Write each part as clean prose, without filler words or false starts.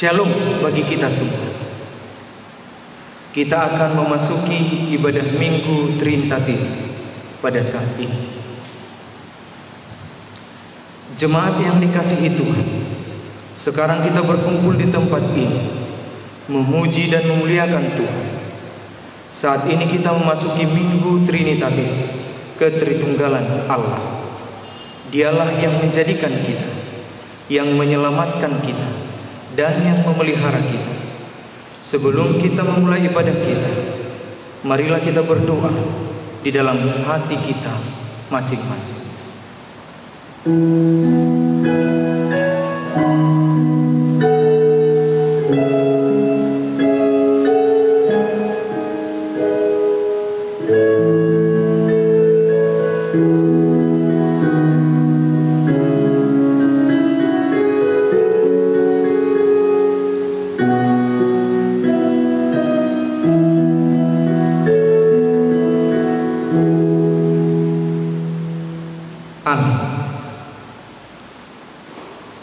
Shalom bagi kita semua. Kita akan memasuki ibadah Minggu Trinitatis pada saat ini. Jemaat yang dikasihi Tuhan, sekarang kita berkumpul di tempat ini, memuji dan memuliakan Tuhan. Saat ini kita memasuki Minggu Trinitatis, Ketritunggalan Allah. Dialah yang menjadikan kita, yang menyelamatkan kita, dan yang memelihara kita. Sebelum kita memulai ibadah kita, marilah kita berdoa di dalam hati kita masing-masing.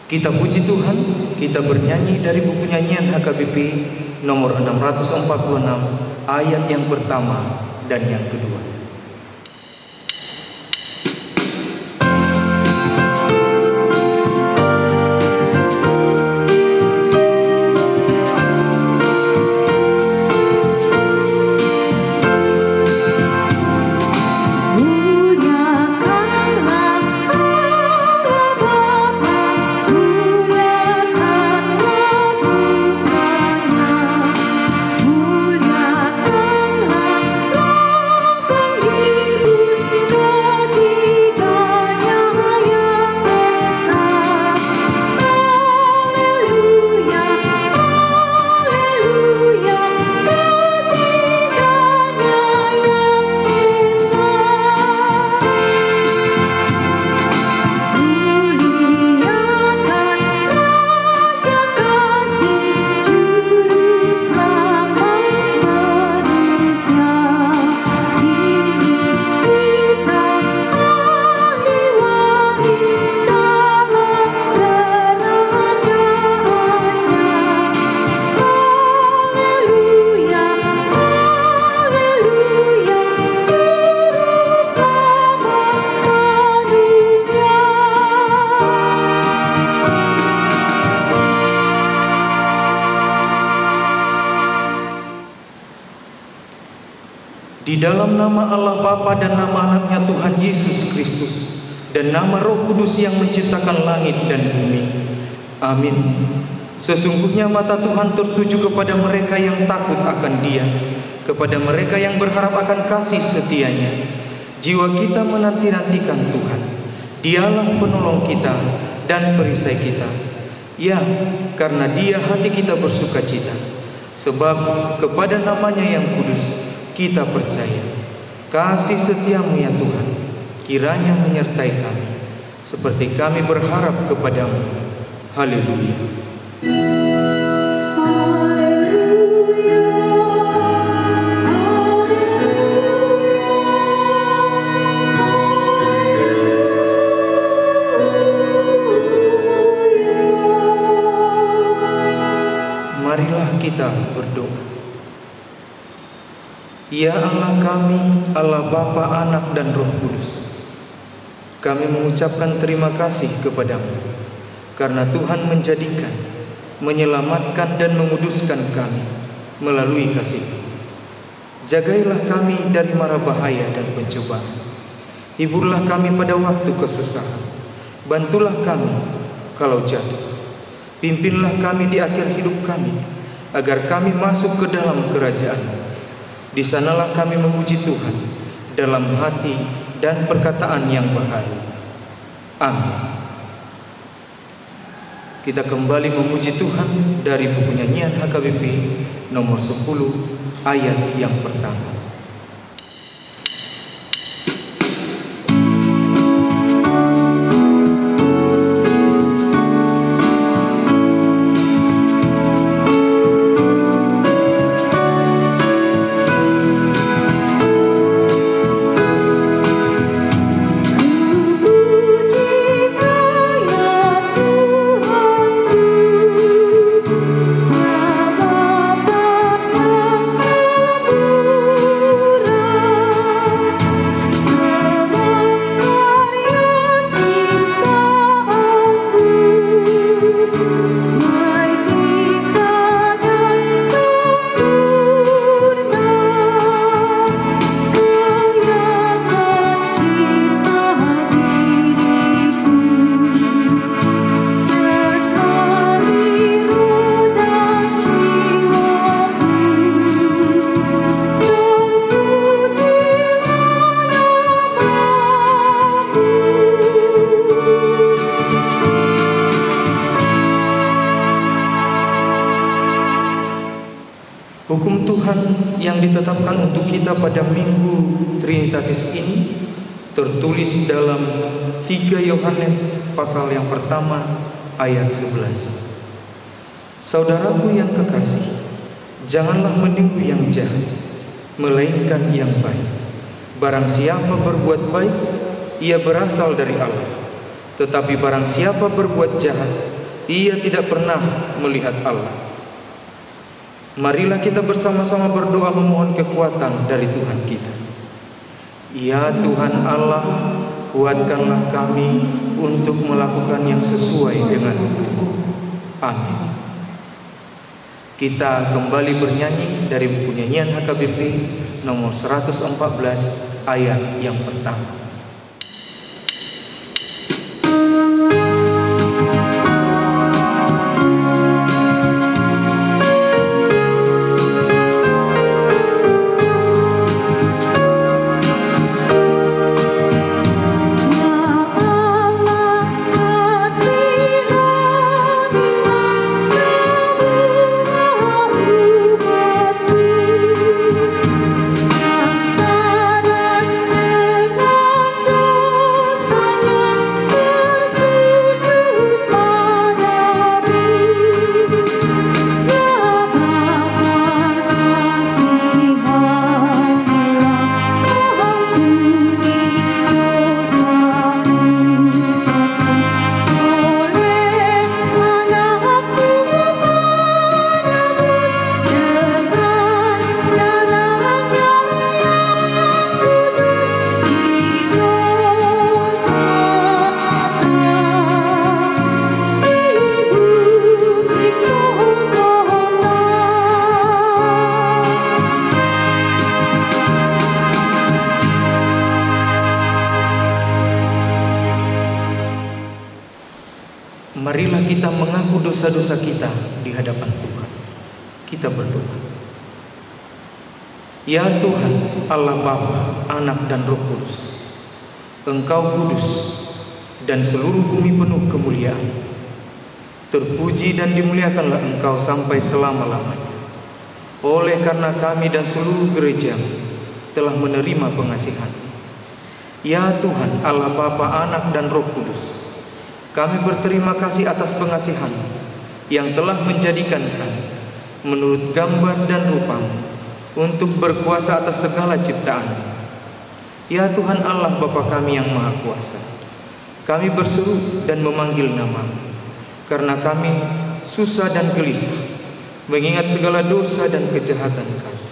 Kita puji Tuhan, kita bernyanyi dari buku nyanyian HKBP nomor 646 ayat yang pertama dan yang kedua. Di dalam nama Allah Bapa dan nama anaknya Tuhan Yesus Kristus dan nama Roh Kudus yang menciptakan langit dan bumi. Amin. Sesungguhnya mata Tuhan tertuju kepada mereka yang takut akan Dia, kepada mereka yang berharap akan kasih setianya. Jiwa kita menanti-nantikan Tuhan. Dialah penolong kita dan perisai kita. Ya, karena Dia hati kita bersukacita, sebab kepada namanya yang kudus kita percaya. Kasih setiamu ya Tuhan kiranya menyertai kami, seperti kami berharap kepadamu. Haleluya. Marilah kita berdoa. Ya Allah kami, Allah Bapa, Anak dan Roh Kudus, kami mengucapkan terima kasih kepadamu karena Tuhan menjadikan, menyelamatkan dan menguduskan kami melalui kasih-Mu. Jagailah kami dari mara bahaya dan pencobaan. Hiburlah kami pada waktu kesusahan. Bantulah kami kalau jatuh. Pimpinlah kami di akhir hidup kami, agar kami masuk ke dalam kerajaan-Mu. Di sanalah kami memuji Tuhan dalam hati dan perkataan yang bahagia. Amin. Kita kembali memuji Tuhan dari buku nyanyian HKBP nomor 10 ayat yang pertama. Hukum Tuhan yang ditetapkan untuk kita pada Minggu Trinitatis ini tertulis dalam 3 Yohanes pasal yang pertama ayat 11. Saudaraku yang kekasih, janganlah meniru yang jahat, melainkan yang baik. Barang siapa berbuat baik, ia berasal dari Allah. Tetapi barang siapa berbuat jahat, ia tidak pernah melihat Allah. Marilah kita bersama-sama berdoa memohon kekuatan dari Tuhan kita. Ya Tuhan Allah, kuatkanlah kami untuk melakukan yang sesuai dengan hukum. Amin. Kita kembali bernyanyi dari buku nyanyian HKBP nomor 114 ayat yang pertama. Marilah kita mengaku dosa-dosa kita di hadapan Tuhan. Kita berdoa. Ya Tuhan, Allah Bapa, Anak dan Roh Kudus, Engkau kudus dan seluruh bumi penuh kemuliaan. Terpuji dan dimuliakanlah Engkau sampai selama-lamanya. Oleh karena kami dan seluruh gereja telah menerima pengasihan. Ya Tuhan, Allah Bapa, Anak dan Roh Kudus, kami berterima kasih atas pengasihan yang telah menjadikan kami menurut gambar dan rupa untuk berkuasa atas segala ciptaan. Ya Tuhan Allah Bapa kami yang Maha Kuasa, kami berseru dan memanggil nama-Mu karena kami susah dan gelisah mengingat segala dosa dan kejahatan kami.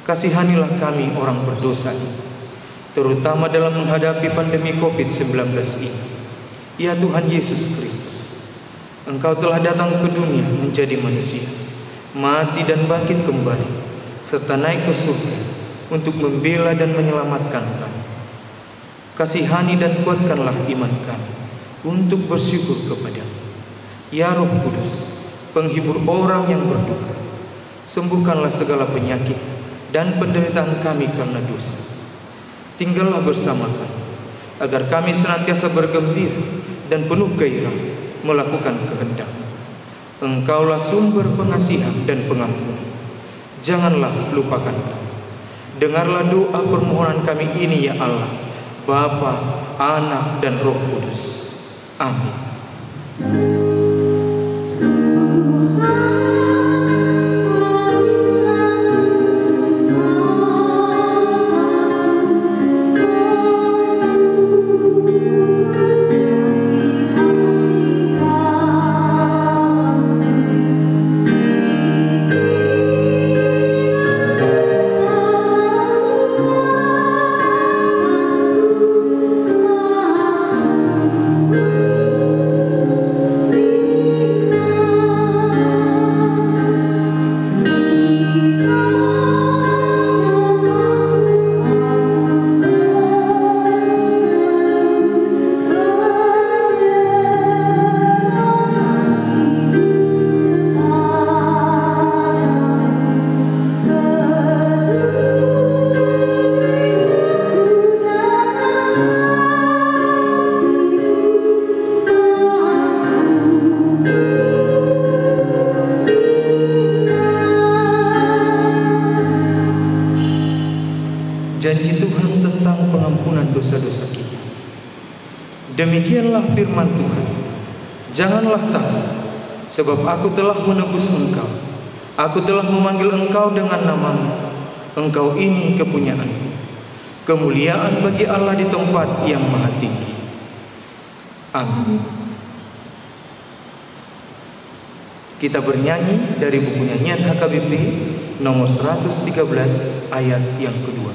Kasihanilah kami orang berdosa ini, terutama dalam menghadapi pandemi COVID-19 ini. Ya Tuhan Yesus Kristus, Engkau telah datang ke dunia menjadi manusia, mati dan bangkit kembali, serta naik ke surga untuk membela dan menyelamatkan kami. Kasihani dan kuatkanlah iman kami untuk bersyukur kepada-Mu. Ya Roh Kudus, penghibur orang yang berduka, sembuhkanlah segala penyakit dan penderitaan kami karena dosa. Tinggallah bersama kami, agar kami senantiasa bergembira dan penuh gairah melakukan kehendak-Mu. Engkaulah sumber pengasihan dan pengampunan. Janganlah lupakan kami. Dengarlah doa permohonan kami ini ya Allah, Bapa, Anak dan Roh Kudus. Amin. Demikianlah firman Tuhan. Janganlah takut, sebab aku telah menebus engkau. Aku telah memanggil engkau dengan namamu. Engkau ini kepunyaanku. Kemuliaan bagi Allah di tempat yang maha tinggi. Amin. Kita bernyanyi dari buku nyanyian HKBP nomor 113 ayat yang kedua.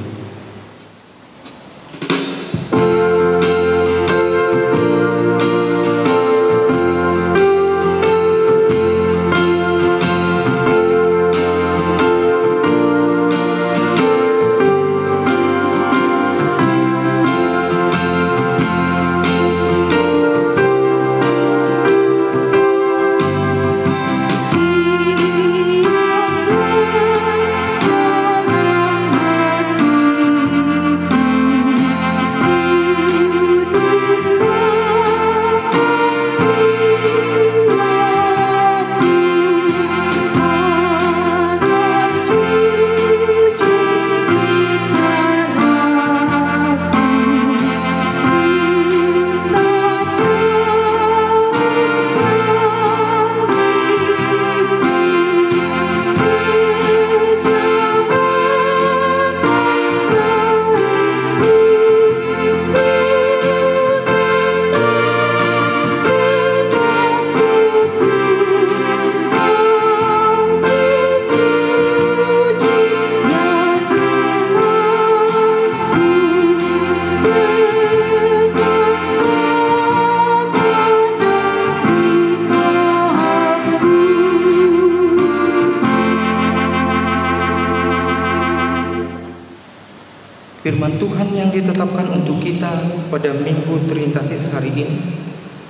Firman Tuhan yang ditetapkan untuk kita pada Minggu Trinitatis hari ini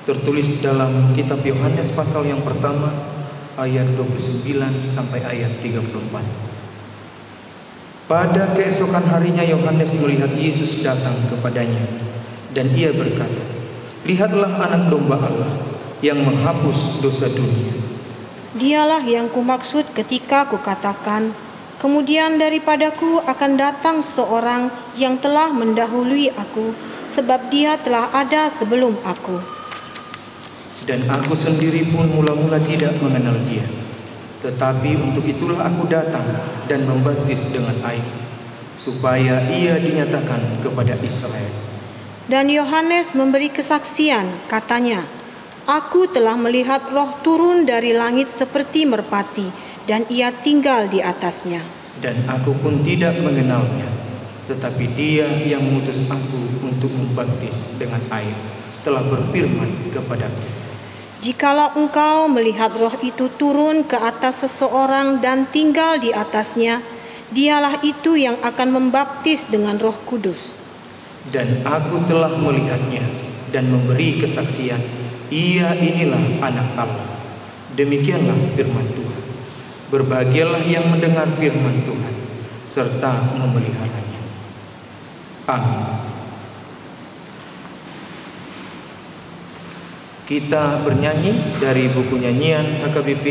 tertulis dalam kitab Yohanes pasal yang pertama ayat 29 sampai ayat 34. Pada keesokan harinya Yohanes melihat Yesus datang kepadanya dan ia berkata, "Lihatlah anak domba Allah yang menghapus dosa dunia." Dialah yang kumaksud ketika kukatakan, kemudian daripadaku akan datang seorang yang telah mendahului aku, sebab dia telah ada sebelum aku. Dan aku sendiri pun mula-mula tidak mengenal dia. Tetapi untuk itulah aku datang dan membaptis dengan air, supaya ia dinyatakan kepada Israel. Dan Yohanes memberi kesaksian, katanya, "Aku telah melihat Roh turun dari langit seperti merpati, dan ia tinggal di atasnya. Dan aku pun tidak mengenalnya, tetapi dia yang mengutus aku untuk membaptis dengan air telah berfirman kepadaku, jikalau engkau melihat Roh itu turun ke atas seseorang dan tinggal di atasnya, dialah itu yang akan membaptis dengan Roh Kudus. Dan aku telah melihatnya dan memberi kesaksian, ia inilah anak Allah." Demikianlah firman Tuhan. Berbahagialah yang mendengar firman Tuhan serta memeliharanya. Amin. Kita bernyanyi dari buku nyanyian HKBP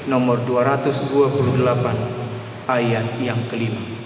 nomor 228 ayat yang kelima.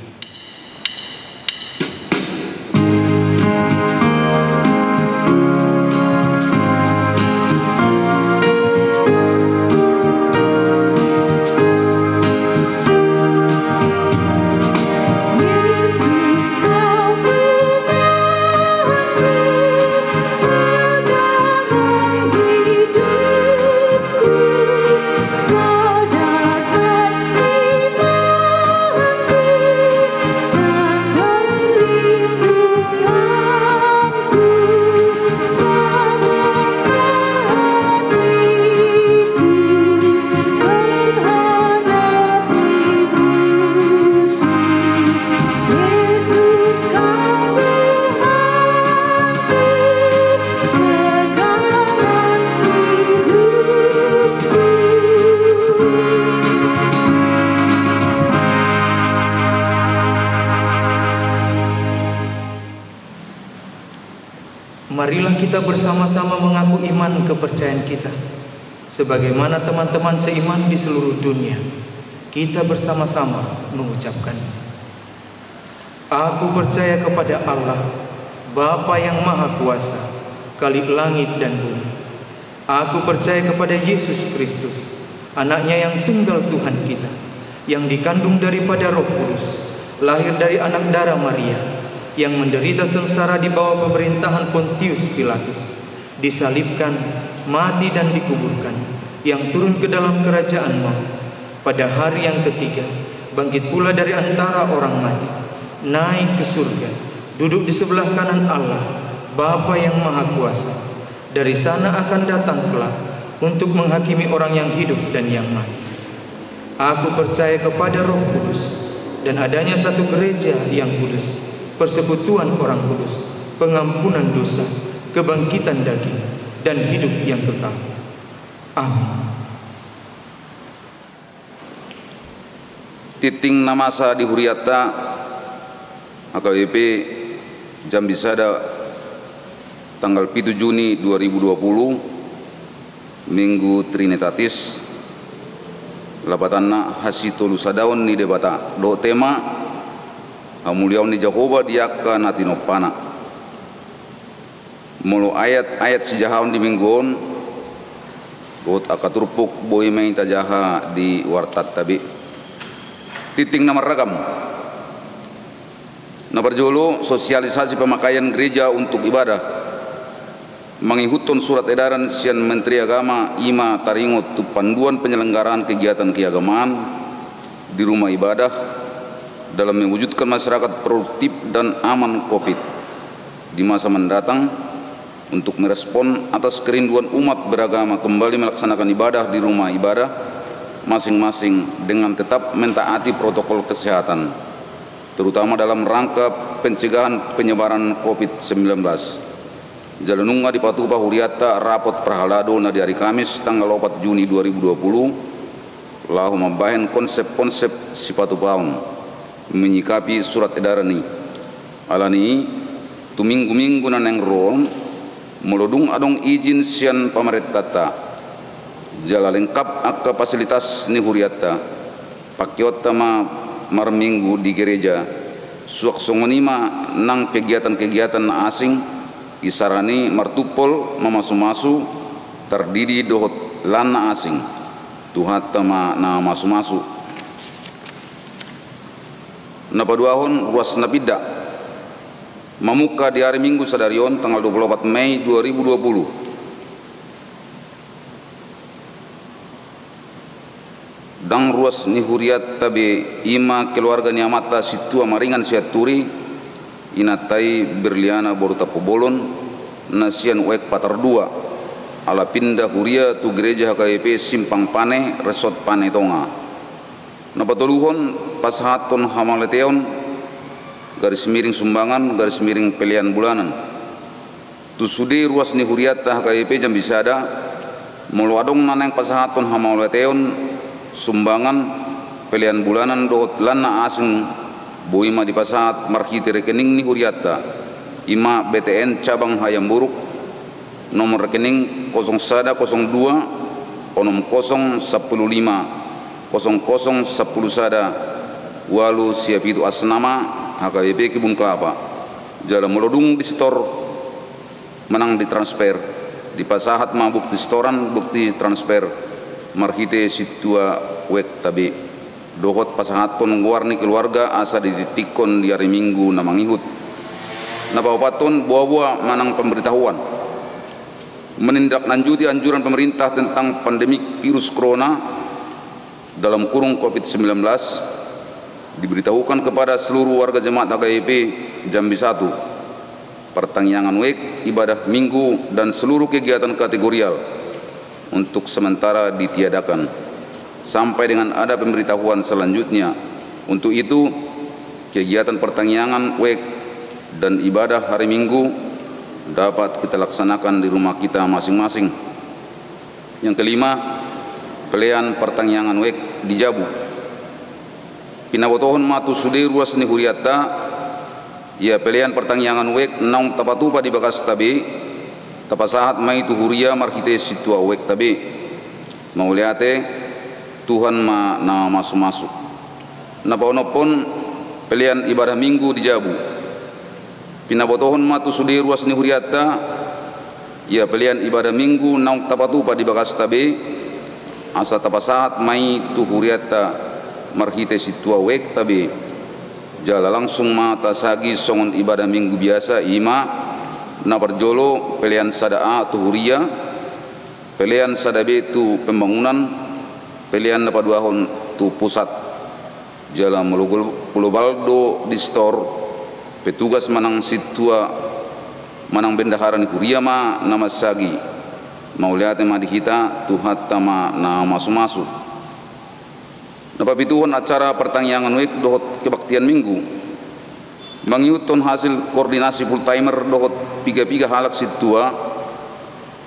Marilah kita bersama-sama mengaku iman kepercayaan kita, sebagaimana teman-teman seiman di seluruh dunia. Kita bersama-sama mengucapkan, "Aku percaya kepada Allah, Bapa yang Maha Kuasa, sekali langit dan bumi. Aku percaya kepada Yesus Kristus, anaknya yang tunggal Tuhan kita, yang dikandung daripada Roh Kudus, lahir dari anak darah Maria, yang menderita sengsara di bawah pemerintahan Pontius Pilatus, disalibkan, mati dan dikuburkan, yang turun ke dalam kerajaan maut, pada hari yang ketiga bangkit pula dari antara orang mati, naik ke surga, duduk di sebelah kanan Allah, Bapa yang Maha Kuasa. Dari sana akan datang kelak untuk menghakimi orang yang hidup dan yang mati. Aku percaya kepada Roh Kudus dan adanya satu gereja yang kudus, persekutuan orang kudus, pengampunan dosa, kebangkitan daging, dan hidup yang kekal. Amin. Titing namasa di Huriata AKBP Jambisada tanggal 7 Juni 2020 Minggu Trinitatis lapatanna hasito lusadaon ni debata do tema hamuliaon ni Jehovah diaka natinopana mulu ayat-ayat sijahon di mingguon bot akaturpuk boy main tajaha di wartat tabi titing nama ragam na berjolo sosialisasi pemakaian gereja untuk ibadah mengikuti surat edaran Sian Menteri Agama Ima Taringot tu panduan penyelenggaraan kegiatan keagamaan di rumah ibadah dalam mewujudkan masyarakat produktif dan aman COVID di masa mendatang untuk merespon atas kerinduan umat beragama kembali melaksanakan ibadah di rumah ibadah masing-masing dengan tetap mentaati protokol kesehatan terutama dalam rangka pencegahan penyebaran COVID-19. Jalanunga di Patupa Huriata rapot perhalado na di hari Kamis tanggal 4 Juni 2020 lahu membahen konsep-konsep si Patupaun menyikapi surat edaran ini alani tu minggu-minggu na neng ron melodung adong izin sian pamerintah jala lengkap akka fasilitas ni Huriata pakiota ma marminggu di gereja suak songonima nang kegiatan-kegiatan asing isarani martupol mamasu-masu terdiri dohot lana asing tuhata ma na masu-masu napaduahon ruas napida mamuka di hari Minggu sadarion tanggal 24 Mei 2020 dang ruas ni Huriat tabe ima keluarga ni amata situa maringan siaturi inatai berliana baru tapobolon nasian uek patar dua ala pindah Huria tu gereja HKBP Simpang Pane Resort Pane Tonga napatuluhon pashaton hamaleteon garis miring sumbangan garis miring pelian bulanan tu sudi ruas ni Huriata HKBP Jambisada mulu adong naneng pasahaton hamaleteon sumbangan pelian bulanan dohot lana asing boima di pasahat marhiti rekening ni Huriata ima BTN cabang Hayam Buruk nomor rekening 0102 onom 015 0010 sada walu siap itu asnama HKBP Kebun Kelapa jala melodung di store menang di transfer di pasahat ma bukti storan bukti transfer marhite situa wek tabi dohot pasahaton warni keluarga asa dititikon di hari Minggu na mangihut na papaton buah-buah manang pemberitahuan menindaklanjuti anjuran pemerintah tentang pandemik virus corona dalam kurung COVID-19 diberitahukan kepada seluruh warga jemaat HKBP Jambi 1 pertangyangan wek ibadah minggu dan seluruh kegiatan kategorial untuk sementara ditiadakan sampai dengan ada pemberitahuan selanjutnya. Untuk itu kegiatan pertangyangan wek dan ibadah hari Minggu dapat kita laksanakan di rumah kita masing-masing. Yang kelima, pelian pertangyangan wek di Jabu pinabotohon matu sude ruas ni Huriata ya pelian pertangyangan wek naung tapatupa di bakas tabi tapasahat mai tu Huria marhite situa wek tabi mauliate Tuhan ma na masuk-masuk napaonopon pelian ibadah Minggu di Jabu pinabotohon matu sude ruas ni Huriata ia pelian ibadah minggu naung tapatupa di bagas tabe asa tapasahat mai tu huriata marhite situa wek tabe jala langsung mata sagi songon ibadah minggu biasa ima na berjolo pelian sadaa tu huria pelian sadabe tu pembangunan pelian na paduahon tu pusat jala mulugul pulubaldo di store petugas manang situa manang bendahara ni huria ma nama sagi mau lihat ma di kita tuhat tama na masu-masu napa pituhon acara pertangyangan wek dohot kebaktian minggu mangiuton hasil koordinasi full timer dohot piga-piga halak situa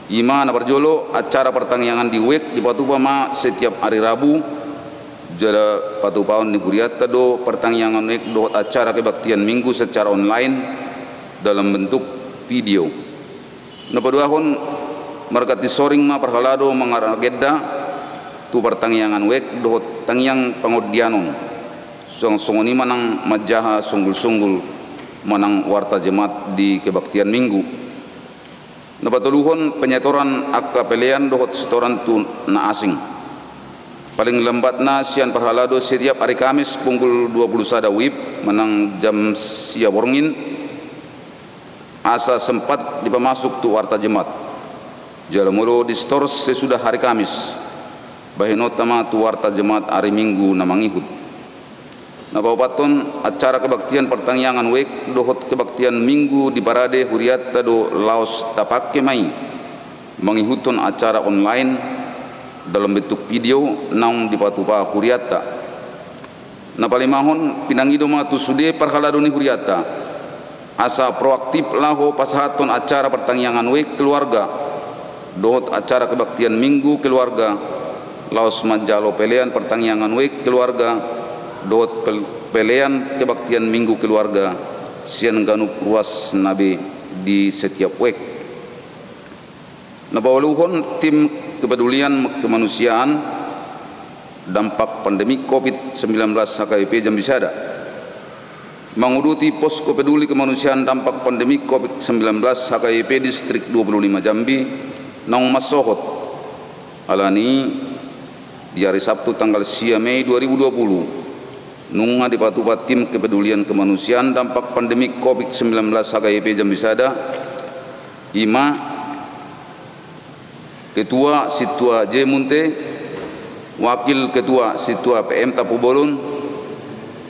ima na berjolo acara pertangyangan di wek di Patupa ma setiap hari Rabu jala Patupaon ni Huriata do pertangyangan wek dohot acara kebaktian minggu secara online dalam bentuk video na paduahon markat di soring ma perhalado mangaragedda tu pertangyangan wek dohot tangyang pangodianon songoni manang majaha sunggul-sunggul manang warta jemaat di kebaktian minggu na patuluhon penyetoran akka pelean dohot setoran tu na asing paling lambat na sian perhalado setiap hari Kamis pukul 21 WIB manang jam sia borngin asa sempat dipamasuk tu warta jemaat jala mulu di store sesudah hari Kamis bahinotama tu warta jemaat hari Minggu na mangihut na paupaton acara kebaktian pertangyangan wek dohot kebaktian minggu di parade Huriata do Laos tapake mai mangihuton acara online dalam bentuk video naung di Patupa Huriata na palimahon pinangido ma tu sude parhalado ni Huriata asa proaktif laho pasahaton acara pertangyangan wek keluarga dohot acara kebaktian minggu keluarga Laos majalo pelean pertangyangan wek keluarga dohot pelean kebaktian minggu keluarga sian ganu ruas nabe di setiap wek na bawaluhon tim kepedulian kemanusiaan dampak pandemi COVID-19 HKBP Jambisada menguruti posko peduli kemanusiaan dampak pandemi COVID-19 HKBP Distrik 25 Jambi naung masohot alani di hari Sabtu tanggal 10 Mei 2020 nunga di Patupa tim kepedulian kemanusiaan dampak pandemi COVID-19 HKBP Jambisada ima ketua situa J Munte wakil ketua situa PM Tapubolon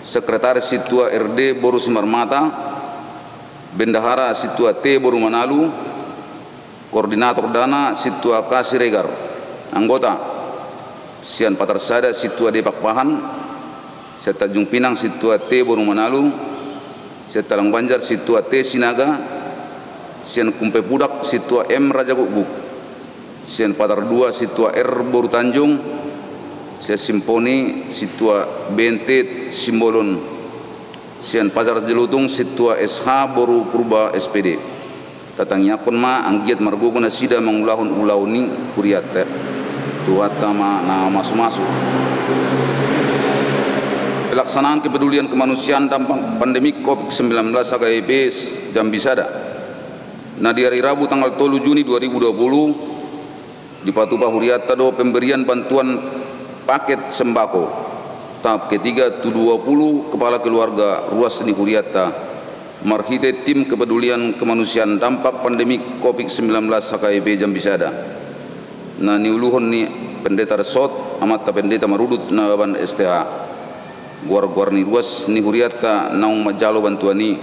sekretaris situa RD Boru Simarmata bendahara situa T Boru Manalu koordinator dana situa K Siregar anggota sian Patarsada situa Depak Pahan serta Tanjung Pinang situa T Boru Manalu serta Talang Banjar situa T Sinaga sian Kumpe Pudak situa M Raja Guguk sian Patar 2 situa R Boru Tanjung sian Simponi situa BNT Simbolon sian Pajar Jelutung situa SH Boru Purba SPD tatangnya pun ma anggiat margogo na sida mangulahon ulauni Huriata tuata ma na masu-masu pelaksanaan kepedulian kemanusiaan dampak pandemi COVID-19 HKBP Jambisada na di hari Rabu tanggal 3 Juni 2020 di Patupa Huriata do pemberian bantuan paket sembako tahap ketiga tu 20 kepala keluarga ruas di Huriata marhite tim kepedulian kemanusiaan dampak pandemi COVID-19 HKBP Jambisada na niuluhon ni pendeta resort amat pendeta marudut na baban STH guar-guar ni ruas ni Huriata naung majalo bantuan ni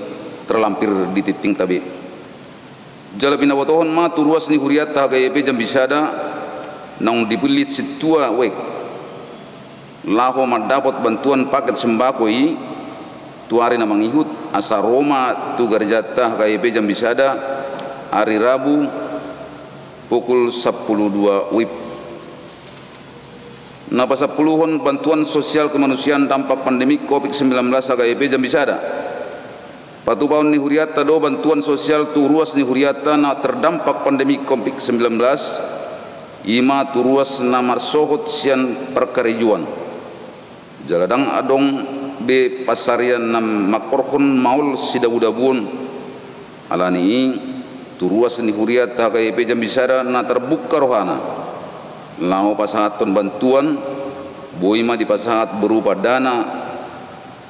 terlampir di titing tabi jala pinawotohon ma tu ruas ni Huriata HKBP Jambisada naung dipelit situa wek laho mendapat bantuan paket sembako i tuari na mangihut asa Roma tu garjata HKBP Jambisada hari Rabu pukul 12 WIB na pasapuluhon bantuan sosial kemanusiaan dampak pandemi COVID-19 HKBP Jambisada Patupaon ni Huriata do bantuan sosial tu ruas ni Huriata na terdampak pandemi COVID-19 ima tu ruas na marsohot sian perkarijuan jaladang adong be pasarian na makorhon maul sidabu-dabuon alani turuas ni huriat hakai pejam bisara na terbuka rohana lao pasahaton bantuan boima di pasahat berupa dana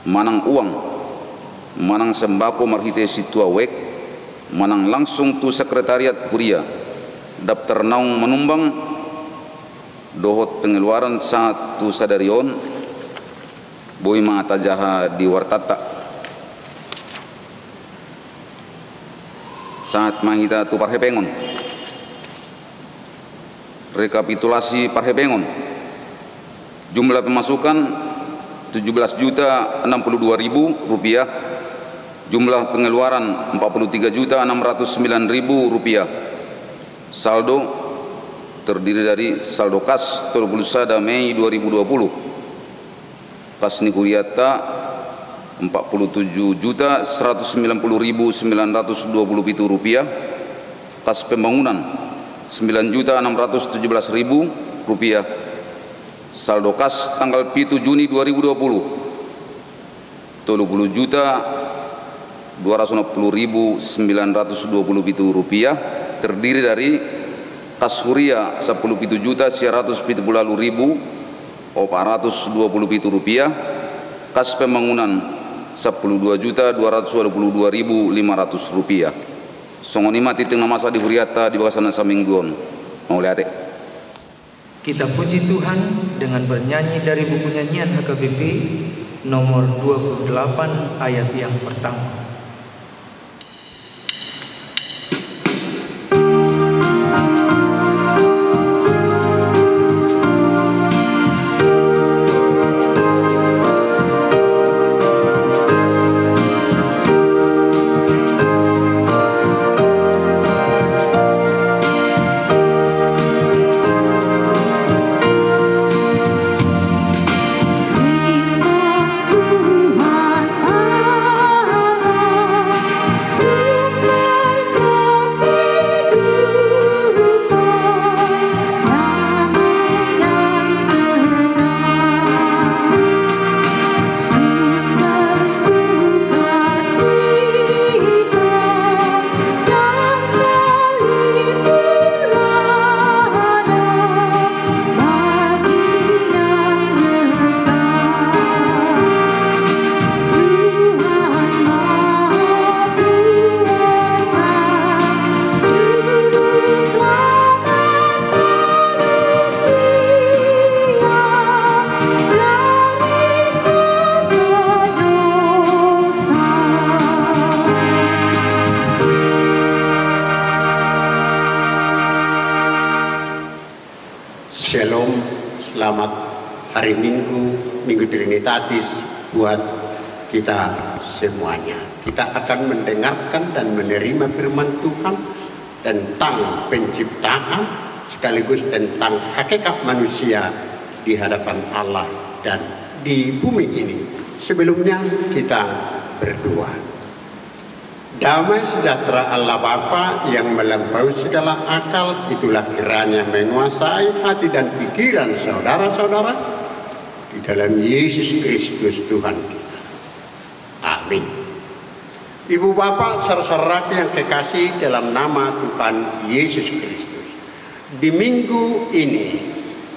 manang uang manang sembako marhite situa wek manang langsung tu sekretariat huria daftar naung menumbang dohot pengeluaran saat tu sadarion boima atajaha di wartata saat mahita tu parhepengon rekapitulasi parhepengon jumlah pemasukan 17.062.000 rupiah, jumlah pengeluaran 43.609.000 rupiah. Saldo terdiri dari saldo kas 31 Mei 2020, kas nikuriata 47.190.927 rupiah, kas pembangunan 9.617.000 rupiah. Saldo kas tanggal 7 Juni 2020 30.250.927 rupiah, terdiri dari kas huria 10.770.427 rupiah, kas pembangunan 12.222.500 rupiah. Songonima titik namasa di huriata di bakasana samingguon mau lihat. Kita puji Tuhan dengan bernyanyi dari buku nyanyian HKBP nomor 28 ayat yang pertama. Shalom, selamat hari Minggu, Minggu Trinitatis buat kita semuanya. Kita akan mendengarkan dan menerima firman Tuhan tentang penciptaan sekaligus tentang hakikat manusia di hadapan Allah dan di bumi ini. Sebelumnya kita berdoa. Damai sejahtera Allah Bapa yang melampaui segala akal, itulah kiranya menguasai hati dan pikiran saudara-saudara di dalam Yesus Kristus Tuhan kita. Amin. Ibu Bapak saudara-saudaraku yang kekasih dalam nama Tuhan Yesus Kristus, di minggu ini,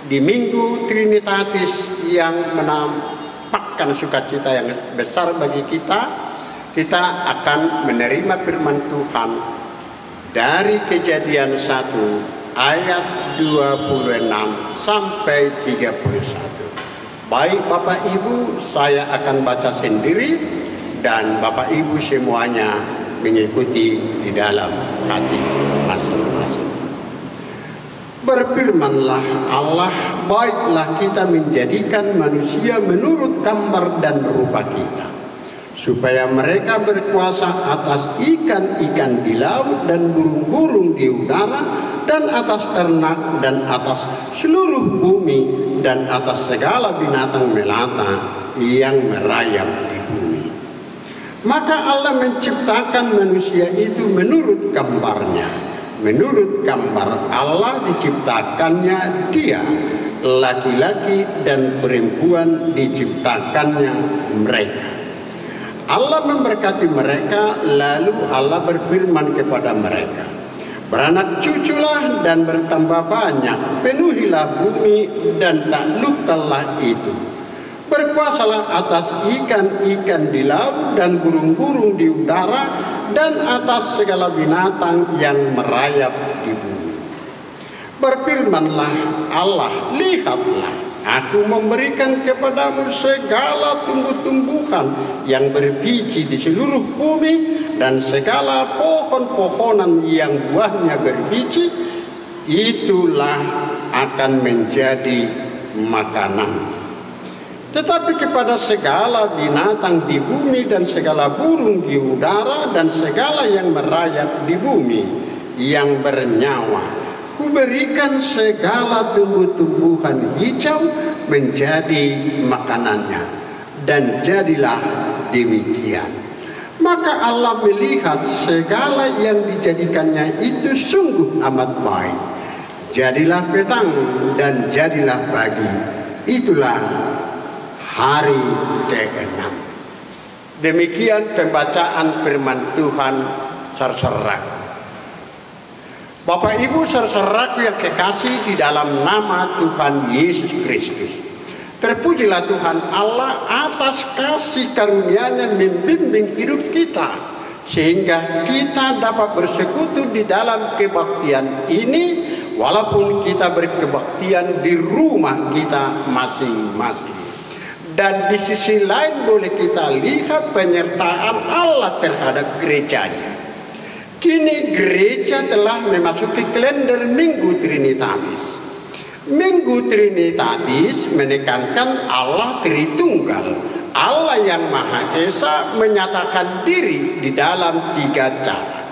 di Minggu Trinitatis yang menampakkan sukacita yang besar bagi kita akan menerima firman Tuhan dari Kejadian 1 ayat 26 sampai 31. Baik Bapak Ibu, saya akan baca sendiri dan Bapak Ibu semuanya mengikuti di dalam hati masing-masing. Berfirmanlah Allah, baiklah kita menjadikan manusia menurut gambar dan rupa kita, supaya mereka berkuasa atas ikan-ikan di laut dan burung-burung di udara dan atas ternak dan atas seluruh bumi dan atas segala binatang melata yang merayap di bumi. Maka Allah menciptakan manusia itu menurut gambarnya. Menurut gambar Allah diciptakannya dia, laki-laki dan perempuan diciptakannya mereka. Allah memberkati mereka, lalu Allah berfirman kepada mereka, beranak cuculah dan bertambah banyak, penuhilah bumi dan taklukkanlah itu. Berkuasalah atas ikan-ikan di laut dan burung-burung di udara dan atas segala binatang yang merayap di bumi. Berfirmanlah Allah, lihatlah, aku memberikan kepadamu segala tumbuh-tumbuhan yang berbiji di seluruh bumi dan segala pohon-pohonan yang buahnya berbiji, itulah akan menjadi makanan. Tetapi kepada segala binatang di bumi dan segala burung di udara dan segala yang merayap di bumi yang bernyawa, kuberikan segala tumbuh-tumbuhan hijau menjadi makanannya. Dan jadilah demikian. Maka Allah melihat segala yang dijadikannya itu sungguh amat baik. Jadilah petang dan jadilah pagi. Itulah hari ke-6. Demikian pembacaan firman Tuhan saudara-saudaraku. Bapak Ibu saudara-saudaraku yang kekasih di dalam nama Tuhan Yesus Kristus. Terpujilah Tuhan Allah atas kasih karunia-Nya membimbing hidup kita, sehingga kita dapat bersekutu di dalam kebaktian ini, walaupun kita berkebaktian di rumah kita masing-masing. Dan di sisi lain boleh kita lihat penyertaan Allah terhadap gerejanya. Kini gereja telah memasuki kalender Minggu Trinitatis. Minggu Trinitatis menekankan Allah Tritunggal. Allah yang Maha Esa menyatakan diri di dalam 3 cara.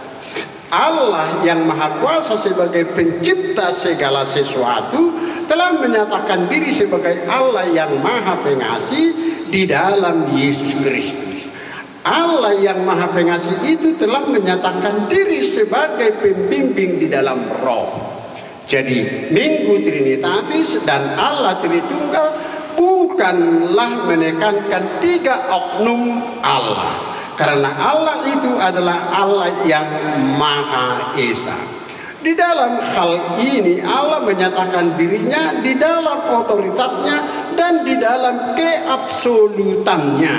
Allah yang Maha Kuasa sebagai pencipta segala sesuatu telah menyatakan diri sebagai Allah yang Maha Pengasih di dalam Yesus Kristus. Allah yang Maha Pengasih itu telah menyatakan diri sebagai pembimbing di dalam Roh. Jadi Minggu Trinitatis dan Allah Tritunggal bukanlah menekankan 3 oknum Allah, karena Allah itu adalah Allah yang Maha Esa. Di dalam hal ini Allah menyatakan dirinya di dalam otoritasnya dan di dalam keabsolutannya.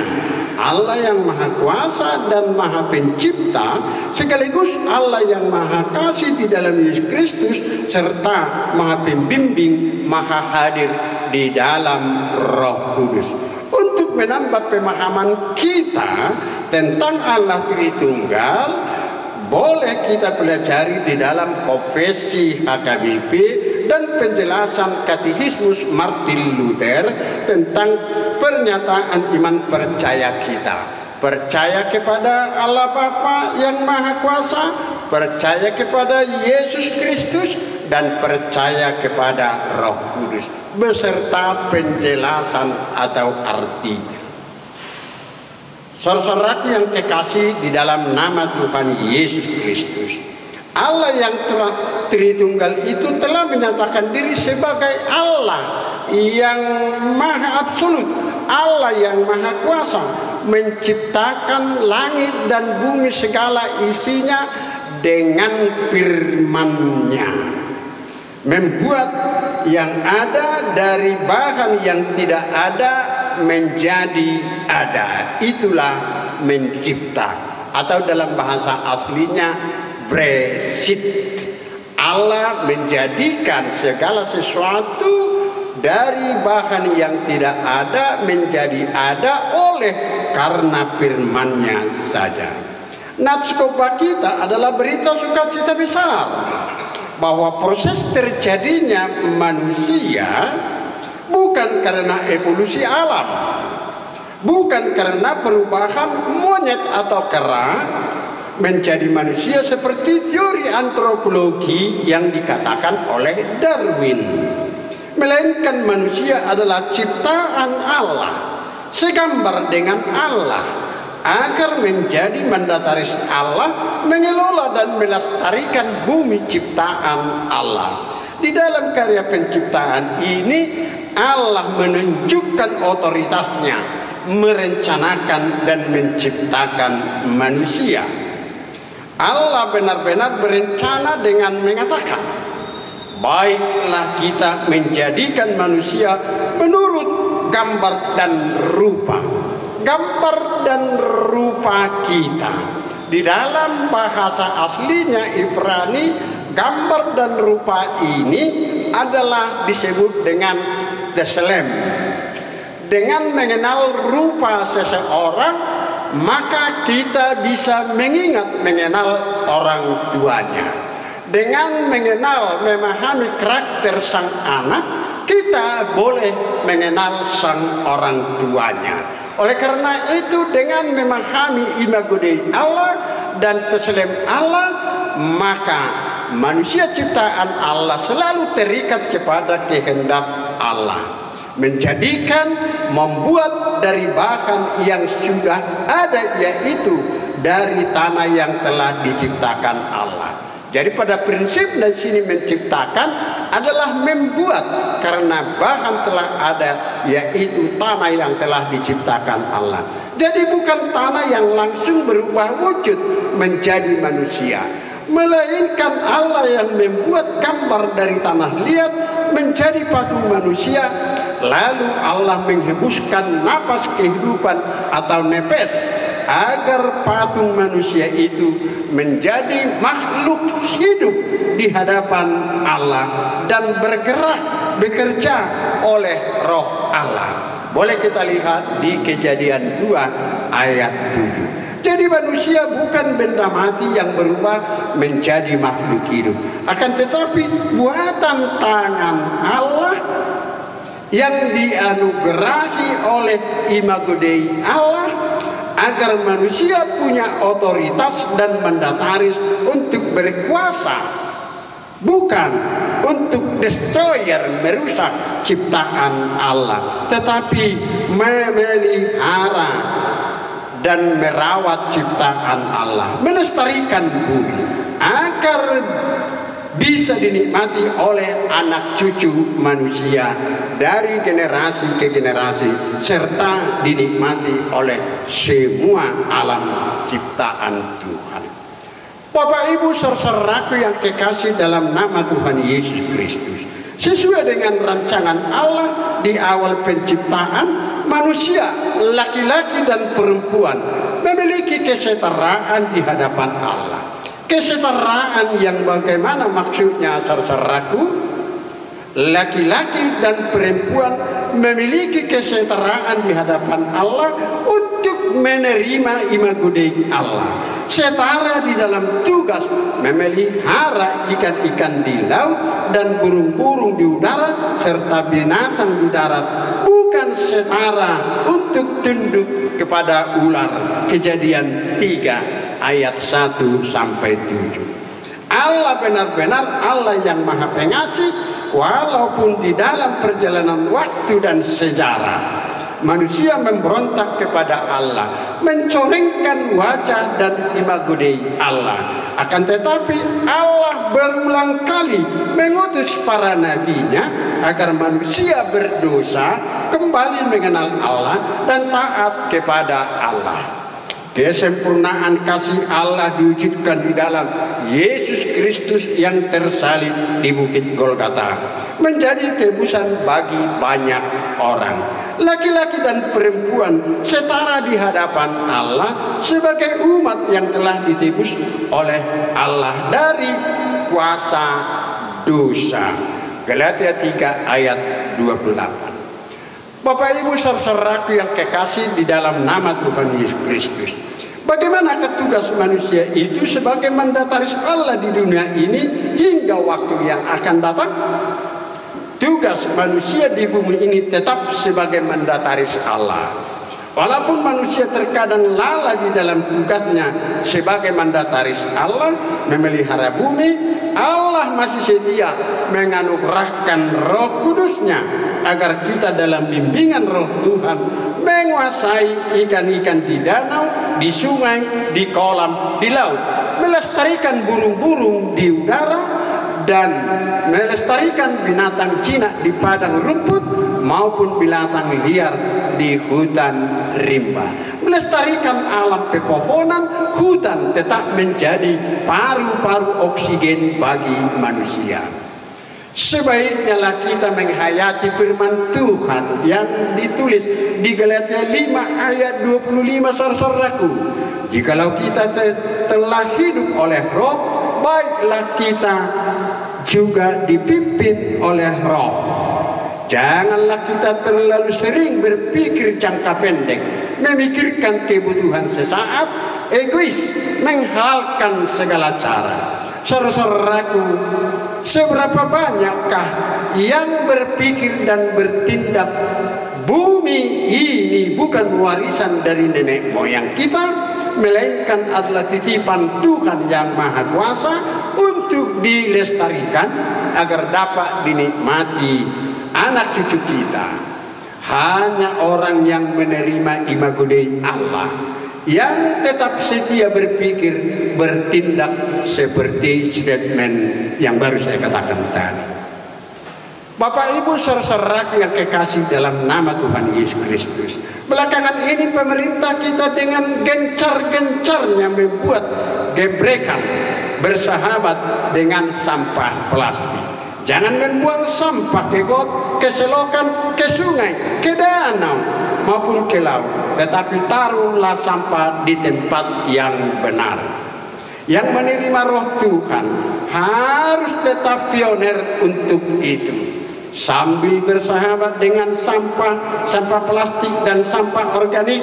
Allah yang Maha Kuasa dan Maha Pencipta, sekaligus Allah yang Maha Kasih di dalam Yesus Kristus, serta Maha Pembimbing, Maha Hadir di dalam Roh Kudus. Untuk menambah pemahaman kita tentang Allah Tritunggal, boleh kita pelajari di dalam Konfesi HKBP dan penjelasan Katekismus Martin Luther tentang pernyataan iman percaya kita. Percaya kepada Allah Bapa yang Maha Kuasa, percaya kepada Yesus Kristus, dan percaya kepada Roh Kudus beserta penjelasan atau artinya. Saudara-saudaraku yang kekasih di dalam nama Tuhan Yesus Kristus, Allah yang telah Tritunggal itu telah menyatakan diri sebagai Allah yang Maha Absolut, Allah yang Maha Kuasa, menciptakan langit dan bumi segala isinya dengan firman-Nya, membuat yang ada dari bahan yang tidak ada menjadi ada. Itulah mencipta, atau dalam bahasa aslinya Breshit. Allah menjadikan segala sesuatu dari bahan yang tidak ada menjadi ada oleh karena firman-Nya saja. Natskota kita adalah berita sukacita besar bahwa proses terjadinya manusia bukan karena evolusi alam, bukan karena perubahan monyet atau kera menjadi manusia seperti teori antropologi yang dikatakan oleh Darwin, melainkan manusia adalah ciptaan Allah, segambar dengan Allah, agar menjadi mandataris Allah, mengelola dan melestarikan bumi ciptaan Allah. Di dalam karya penciptaan ini Allah menunjukkan otoritasnya, merencanakan dan menciptakan manusia. Allah benar-benar berencana dengan mengatakan, baiklah kita menjadikan manusia menurut gambar dan rupa. Gambar dan rupa kita. Di dalam bahasa aslinya Ibrani, gambar dan rupa ini adalah disebut dengan Tselem. Dengan mengenal rupa seseorang, maka kita bisa mengenal orang tuanya. Dengan mengenal, memahami karakter sang anak, kita boleh mengenal sang orang tuanya. Oleh karena itu, dengan memahami imago Dei Allah dan Tselem Allah, maka manusia ciptaan Allah selalu terikat kepada kehendak Allah, menjadikan, membuat dari bahan yang sudah ada, yaitu dari tanah yang telah diciptakan Allah. Jadi pada prinsip dari sini menciptakan adalah membuat, karena bahan telah ada, yaitu tanah yang telah diciptakan Allah. Jadi bukan tanah yang langsung berubah wujud menjadi manusia, melainkan Allah yang membuat gambar dari tanah liat menjadi patung manusia. Lalu Allah menghembuskan napas kehidupan atau nefes agar patung manusia itu menjadi makhluk hidup di hadapan Allah dan bergerak, bekerja oleh roh Allah. Boleh kita lihat di Kejadian 2 ayat 7. Jadi manusia bukan benda mati yang berubah menjadi makhluk hidup, akan tetapi buatan tangan Allah yang dianugerahi oleh imago Dei Allah, agar manusia punya otoritas dan mandataris untuk berkuasa, bukan untuk destroyer, merusak ciptaan Allah, tetapi memelihara dan merawat ciptaan Allah, melestarikan bumi agar bisa dinikmati oleh anak cucu manusia dari generasi ke generasi, serta dinikmati oleh semua alam ciptaan Tuhan. Bapak Ibu saudaraku yang kekasih dalam nama Tuhan Yesus Kristus, sesuai dengan rancangan Allah di awal penciptaan, manusia laki-laki dan perempuan memiliki kesetaraan di hadapan Allah. Kesetaraan yang bagaimana maksudnya saudaraku? Laki-laki dan perempuan memiliki kesetaraan di hadapan Allah untuk menerima imago Dei Allah. Setara di dalam tugas memelihara ikan-ikan di laut dan burung-burung di udara serta binatang di darat, bukan setara untuk tunduk kepada ular. Kejadian 3 ayat 1 sampai 7. Allah benar-benar Allah yang Maha Pengasih, walaupun di dalam perjalanan waktu dan sejarah manusia memberontak kepada Allah, mencorengkan wajah dan imago Dei Allah. Akan tetapi Allah berulang kali mengutus para nabinya agar manusia berdosa kembali mengenal Allah dan taat kepada Allah. Kesempurnaan kasih Allah diwujudkan di dalam Yesus Kristus yang tersalib di Bukit Golgota, menjadi tebusan bagi banyak orang. Laki-laki dan perempuan setara di hadapan Allah sebagai umat yang telah ditebus oleh Allah dari kuasa dosa. Galatia 3 ayat 28. Bapak Ibu saudaraku yang kekasih di dalam nama Tuhan Yesus Kristus, bagaimana tugas manusia itu sebagai mandataris Allah di dunia ini hingga waktu yang akan datang? Tugas manusia di bumi ini tetap sebagai mandataris Allah. Walaupun manusia terkadang lalai di dalam tugasnya sebagai mandataris Allah memelihara bumi, Allah masih setia menganugerahkan Roh Kudus-Nya agar kita dalam bimbingan Roh Tuhan menguasai ikan-ikan di danau, di sungai, di kolam, di laut, melestarikan burung-burung di udara, dan melestarikan binatang jinak di padang rumput maupun binatang liar di hutan rimba. Melestarikan alam pepohonan, hutan tetap menjadi paru-paru oksigen bagi manusia. Sebaiknya lah kita menghayati firman Tuhan yang ditulis di Galatia 5 ayat 25, saudaraku. Jikalau kita telah hidup oleh Roh, baiklah kita juga dipimpin oleh Roh. Janganlah kita terlalu sering berpikir jangka pendek, memikirkan kebutuhan sesaat, egois, menghalalkan segala cara. Saudara-saudaraku, seberapa banyakkah yang berpikir dan bertindak bumi ini bukan warisan dari nenek moyang kita, melainkan adalah titipan Tuhan yang Maha Kuasa untuk dilestarikan agar dapat dinikmati anak cucu kita. Hanya orang yang menerima imago Dei Allah, yang tetap setia berpikir, bertindak seperti statement yang baru saya katakan tadi. Bapak Ibu saudara-saudaraku yang kekasih dalam nama Tuhan Yesus Kristus, belakangan ini pemerintah kita dengan gencar-gencarnya membuat gebrekan bersahabat dengan sampah plastik. Jangan membuang sampah ke got, ke selokan, ke sungai, ke danau maupun ke laut, tetapi taruhlah sampah di tempat yang benar. Yang menerima Roh Tuhan harus tetap pioner untuk itu. Sambil bersahabat dengan sampah plastik dan sampah organik,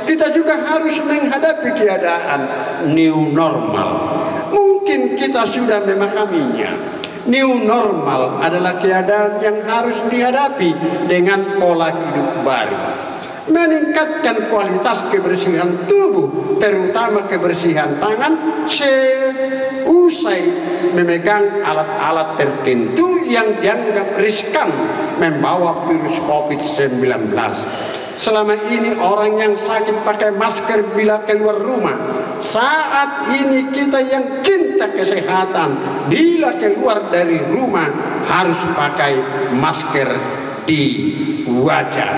kita juga harus menghadapi keadaan new normal. Mungkin kita sudah memahaminya. New normal adalah keadaan yang harus dihadapi dengan pola hidup baru. Meningkatkan kualitas kebersihan tubuh, terutama kebersihan tangan, seusai memegang alat-alat tertentu yang dianggap riskan membawa virus COVID-19. Selama ini orang yang sakit pakai masker bila keluar rumah. Saat ini kita yang cinta kesehatan, bila keluar dari rumah harus pakai masker di wajah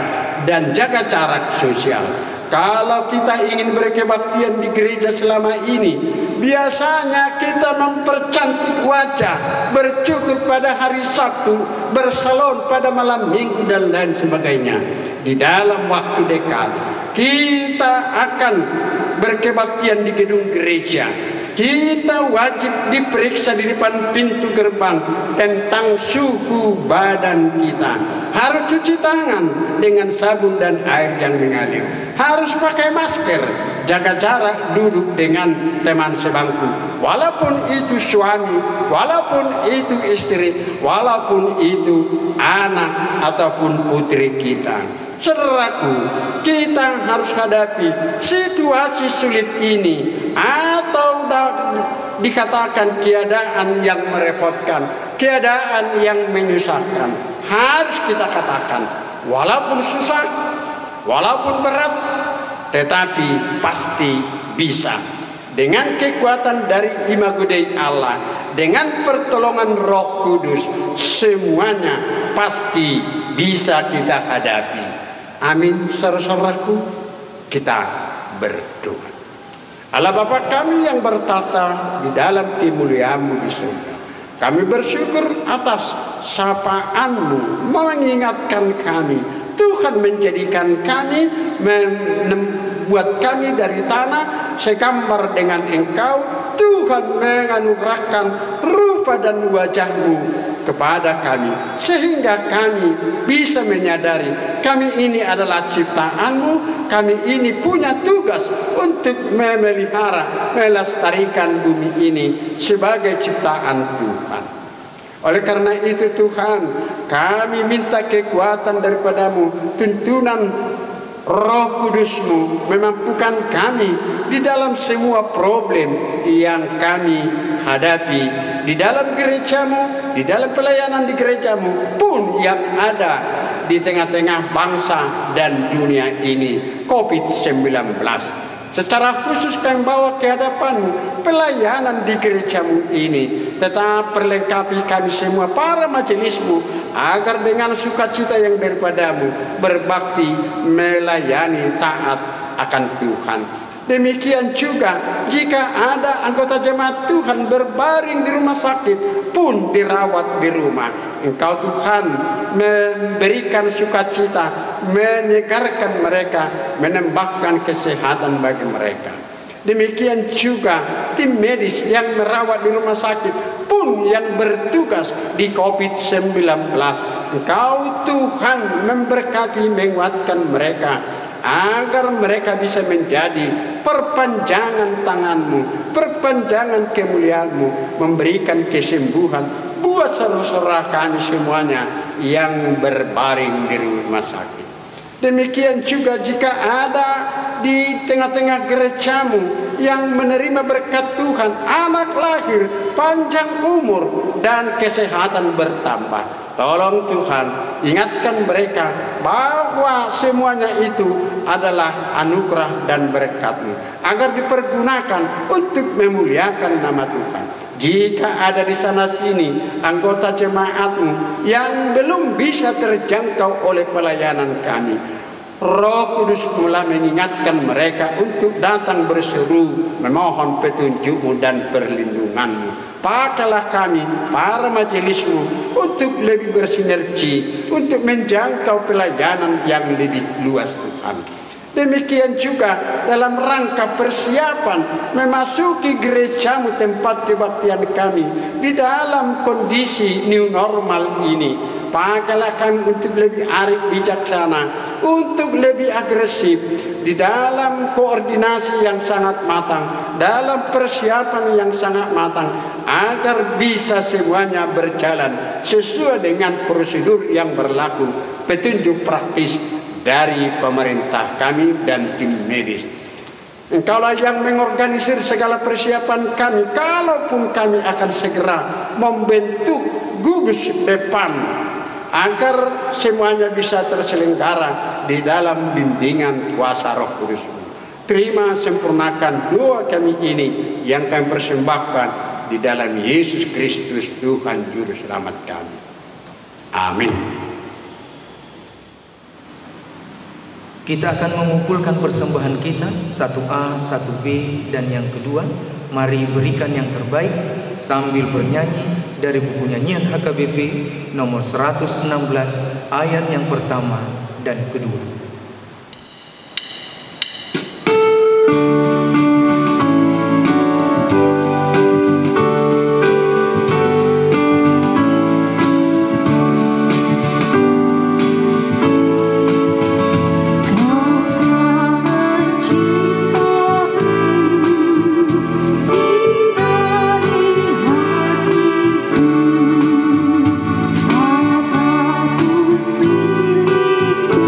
dan jaga jarak sosial. Kalau kita ingin berkebaktian di gereja selama ini, biasanya kita mempercantik wajah, bercukur pada hari Sabtu, bersalon pada malam Minggu dan lain sebagainya. Di dalam waktu dekat kita akan berkebaktian di gedung gereja. Kita wajib diperiksa di depan pintu gerbang tentang suhu badan kita. Harus cuci tangan dengan sabun dan air yang mengalir. Harus pakai masker, jaga jarak duduk dengan teman sebangku. Walaupun itu suami, walaupun itu istri, walaupun itu anak ataupun putri kita. Saudaraku, kita harus hadapi situasi sulit ini, atau dikatakan keadaan yang merepotkan, keadaan yang menyusahkan. Harus kita katakan, walaupun susah, walaupun berat, tetapi pasti bisa. Dengan kekuatan dari imago Dei Allah, dengan pertolongan Roh Kudus, semuanya pasti bisa kita hadapi. Amin. Saudara-saudaraku, kita berdoa. Allah Bapa kami yang bertata di dalam kemuliaan-Mu di surga, kami bersyukur atas sapaan-Mu mengingatkan kami. Tuhan menjadikan kami, membuat kami dari tanah segambar dengan Engkau. Tuhan menganugerahkan rupa dan wajah-Mu kepada kami, sehingga kami bisa menyadari kami ini adalah ciptaan-Mu. Kami ini punya tugas untuk memelihara, melestarikan bumi ini sebagai ciptaan Tuhan. Oleh karena itu Tuhan, kami minta kekuatan daripada-Mu, tuntunan Roh Kudus-Mu memampukan kami di dalam semua problem yang kami hadapi di dalam gereja-Mu, di dalam pelayanan di gereja-Mu pun yang ada di tengah-tengah bangsa dan dunia ini, COVID-19. Secara khusus kami bawa ke hadapan-Mu pelayanan di gereja-Mu ini. tetap perlengkapi kami semua para majelismu, agar dengan sukacita yang daripadamu berbakti melayani taat akan Tuhan. Demikian juga jika ada anggota jemaat Tuhan berbaring di rumah sakit pun dirawat di rumah, Engkau Tuhan memberikan sukacita, menyegarkan mereka, menambahkan kesehatan bagi mereka. Demikian juga tim medis yang merawat di rumah sakit pun yang bertugas di COVID-19, Engkau Tuhan memberkati, menguatkan mereka, agar mereka bisa menjadi perpanjangan tanganmu, perpanjangan kemuliaanmu, memberikan kesembuhan buat saudara-saudara kami semuanya yang berbaring di rumah sakit. Demikian juga jika ada di tengah-tengah gerejamu yang menerima berkat Tuhan, anak lahir, panjang umur, dan kesehatan bertambah, tolong Tuhan ingatkan mereka bahwa semuanya itu adalah anugerah dan berkat-Mu, agar dipergunakan untuk memuliakan nama Tuhan. Jika ada di sana sini anggota jemaat-Mu yang belum bisa terjangkau oleh pelayanan kami, Roh Kudus mulai mengingatkan mereka untuk datang berseru memohon petunjuk-Mu dan perlindungan-Mu. Pakailah kami para majelis-Mu untuk lebih bersinergi, untuk menjangkau pelayanan yang lebih luas Tuhan. Demikian juga dalam rangka persiapan memasuki gereja-Mu, tempat kebaktian kami di dalam kondisi new normal ini, pakailah kami untuk lebih arif bijaksana, untuk lebih agresif di dalam koordinasi yang sangat matang, dalam persiapan yang sangat matang, agar bisa semuanya berjalan sesuai dengan prosedur yang berlaku, petunjuk praktis dari pemerintah kami dan tim medis. Engkaulah yang mengorganisir segala persiapan kami, kalaupun kami akan segera membentuk gugus depan agar semuanya bisa terselenggara di dalam bimbingan kuasa Roh Kudus. Terima sempurnakan doa kami ini yang kami persembahkan di dalam Yesus Kristus Tuhan Juru Selamat kami. Amin. Kita akan mengumpulkan persembahan kita 1A, 1B, dan yang kedua. Mari berikan yang terbaik sambil bernyanyi dari buku nyanyian HKBP nomor 116 ayat yang pertama dan kedua. Apapun milikku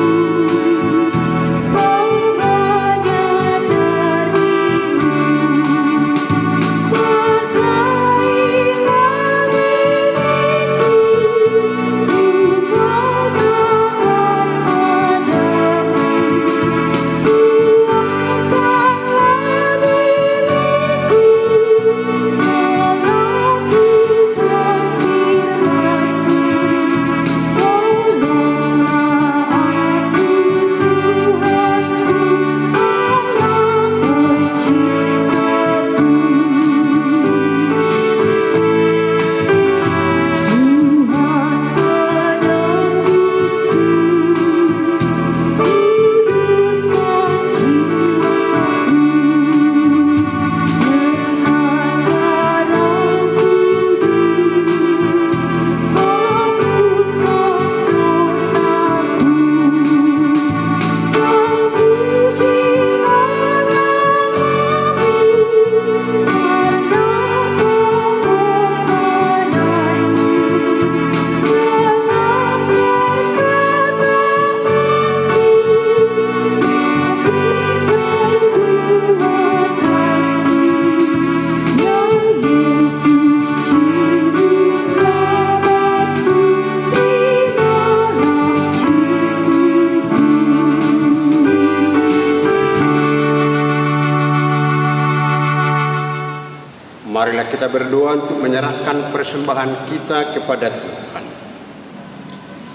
Marilah kita berdoa untuk menyerahkan persembahan kita kepada Tuhan.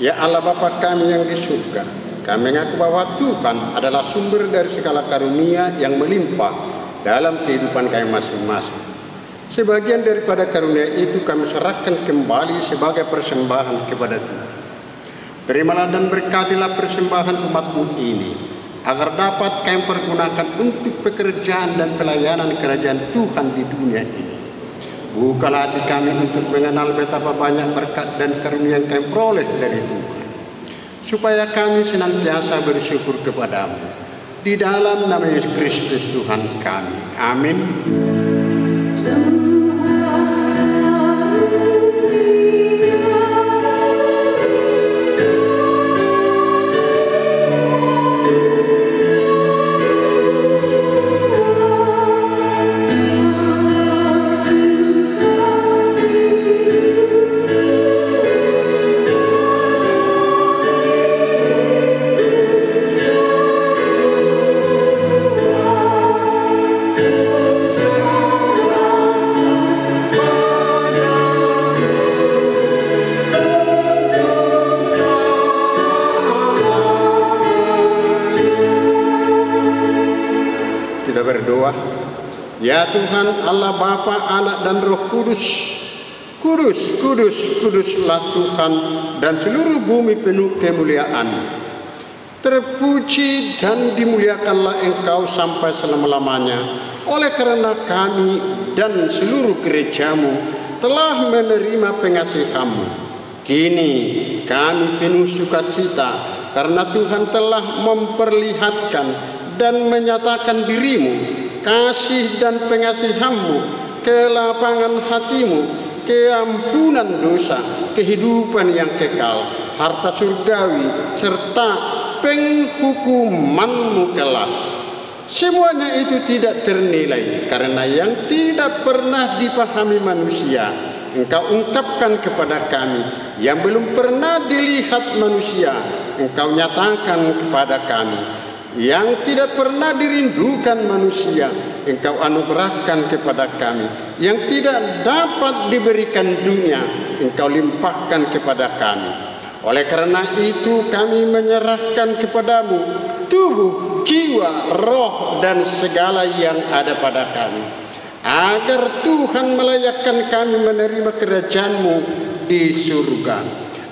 Ya Allah Bapa kami yang di surga, kami mengaku bahwa Tuhan adalah sumber dari segala karunia yang melimpah dalam kehidupan kami masing-masing. Sebagian daripada karunia itu kami serahkan kembali sebagai persembahan kepada Tuhan. Terimalah dan berkatilah persembahan umat-Mu ini, agar dapat kami pergunakan untuk pekerjaan dan pelayanan kerajaan Tuhan di dunia ini. Bukalah hati kami untuk mengenal betapa banyak berkat dan karunia yang kami peroleh dari Tuhan, supaya kami senantiasa bersyukur kepadamu. Di dalam nama Yesus Kristus Tuhan kami. Amin. Berdoa. Ya Tuhan Allah Bapa, Anak dan Roh Kudus, kudus, kudus, kuduslah Tuhan, dan seluruh bumi penuh kemuliaan. Terpuji dan dimuliakanlah Engkau sampai selama-lamanya, oleh karena kami dan seluruh gereja-Mu telah menerima pengasihan-Mu. Kini kami penuh sukacita karena Tuhan telah memperlihatkan dan menyatakan diri-Mu, kasih dan pengasihan-Mu, kelapangan hati-Mu, keampunan dosa, kehidupan yang kekal, harta surgawi, serta penghukuman-Mu kelak. Semuanya itu tidak ternilai, karena yang tidak pernah dipahami manusia, Engkau ungkapkan kepada kami. Yang belum pernah dilihat manusia, Engkau nyatakan kepada kami. Yang tidak pernah dirindukan manusia, Engkau anugerahkan kepada kami. Yang tidak dapat diberikan dunia, Engkau limpahkan kepada kami. Oleh karena itu kami menyerahkan kepadamu tubuh, jiwa, roh, dan segala yang ada pada kami, agar Tuhan melayakkan kami menerima kerajaan-Mu di surga.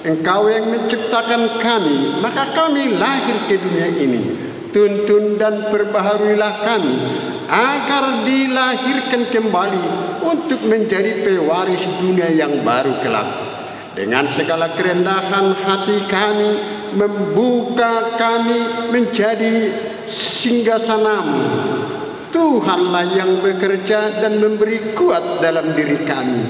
Engkau yang menciptakan kami, maka kami lahir ke dunia ini. Tuntun dan perbaharuilah kami, agar dilahirkan kembali untuk menjadi pewaris dunia yang baru kelak. Dengan segala kerendahan hati kami, membuka kami menjadi singgasana-Mu. Tuhanlah yang bekerja dan memberi kuat dalam diri kami,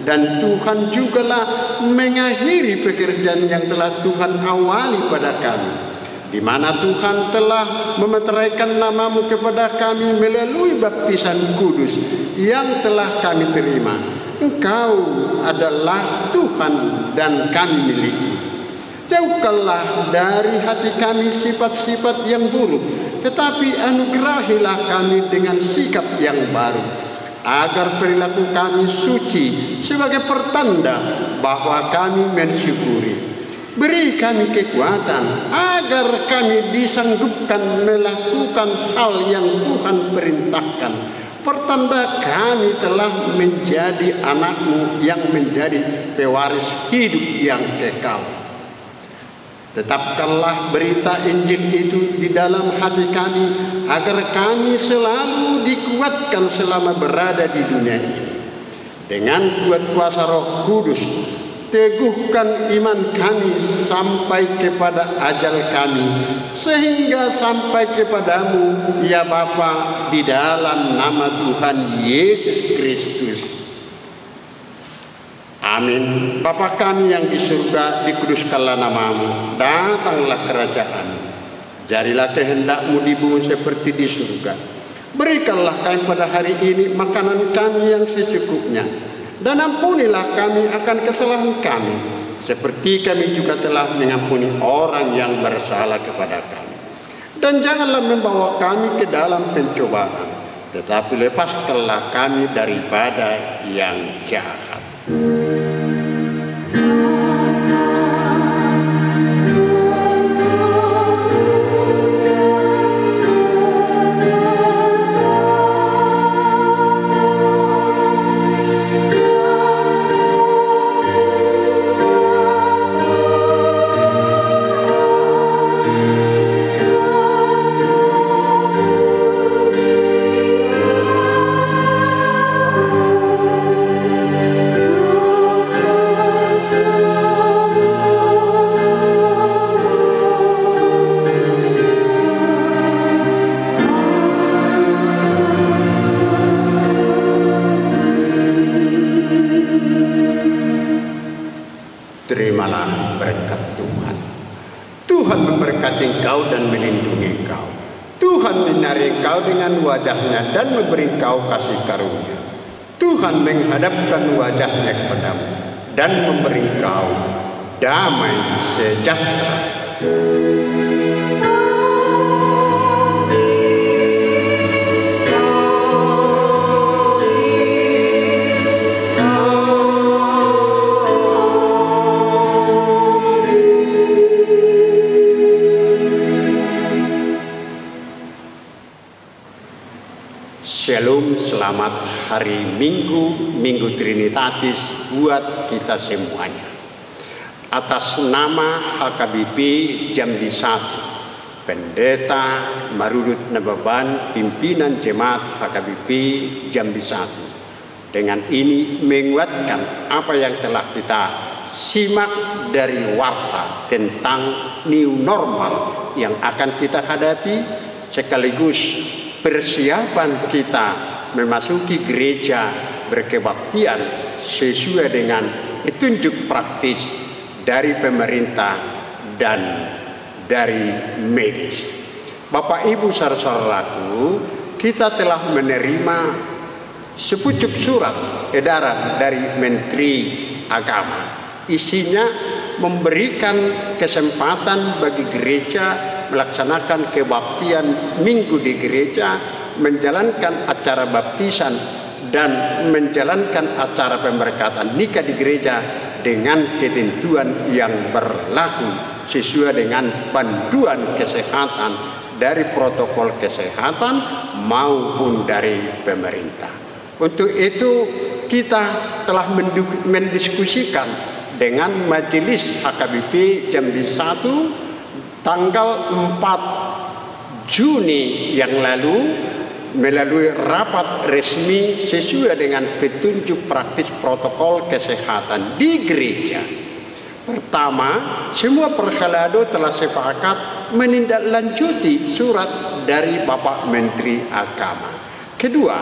dan Tuhan jugalah mengakhiri pekerjaan yang telah Tuhan awali pada kami, di mana Tuhan telah memeteraikan nama-Mu kepada kami melalui baptisan kudus yang telah kami terima. Engkau adalah Tuhan dan kami miliki. Jauhkanlah dari hati kami sifat-sifat yang buruk, tetapi anugerahilah kami dengan sikap yang baru, agar perilaku kami suci sebagai pertanda bahwa kami mensyukuri. Beri kami kekuatan agar kami disanggupkan melakukan hal yang Tuhan perintahkan, pertanda kami telah menjadi anak-Mu yang menjadi pewaris hidup yang kekal. Tetapkanlah berita Injil itu di dalam hati kami, agar kami selalu dikuatkan selama berada di dunia ini. Dengan kuat kuasa Roh Kudus, teguhkan iman kami sampai kepada ajal kami, sehingga sampai kepadamu, ya Bapa, di dalam nama Tuhan Yesus Kristus. Amin. Bapa kami yang di surga, dikuduskanlah nama-Mu, datanglah kerajaan-Mu, jadilah kehendak-Mu di bumi seperti di surga. Berikanlah kami pada hari ini makanan kami yang secukupnya, dan ampunilah kami akan kesalahan kami, seperti kami juga telah mengampuni orang yang bersalah kepada kami. Dan janganlah membawa kami ke dalam pencobaan, tetapi lepaskanlah kami daripada yang jahat. Terimalah berkat Tuhan. Tuhan memberkati engkau dan melindungi engkau. Tuhan menyinari engkau dengan wajahnya dan memberi engkau kasih karunia. Tuhan menghadapkan wajahnya kepadamu dan memberi engkau damai sejahtera. Shalom, selamat hari Minggu, Minggu Trinitatis buat kita semuanya. Atas nama HKBP Jambi 1, Pendeta Marudut Nababan, Pimpinan Jemaat HKBP Jambi 1. Dengan ini menguatkan apa yang telah kita simak dari warta tentang new normal yang akan kita hadapi, sekaligus persiapan kita memasuki gereja berkebaktian sesuai dengan petunjuk praktis dari pemerintah dan dari medis. Bapak Ibu saudara-saudaraku, kita telah menerima sepucuk surat edaran dari Menteri Agama. Isinya memberikan kesempatan bagi gereja melaksanakan kebaktian minggu di gereja, menjalankan acara baptisan dan menjalankan acara pemberkatan nikah di gereja dengan ketentuan yang berlaku sesuai dengan panduan kesehatan dari protokol kesehatan maupun dari pemerintah. Untuk itu kita telah mendiskusikan dengan Majelis HKBP Jambi 1 tanggal 4 Juni yang lalu melalui rapat resmi sesuai dengan petunjuk praktis protokol kesehatan di gereja. Pertama, semua perhelado telah sepakat menindaklanjuti surat dari Bapak Menteri Agama. Kedua,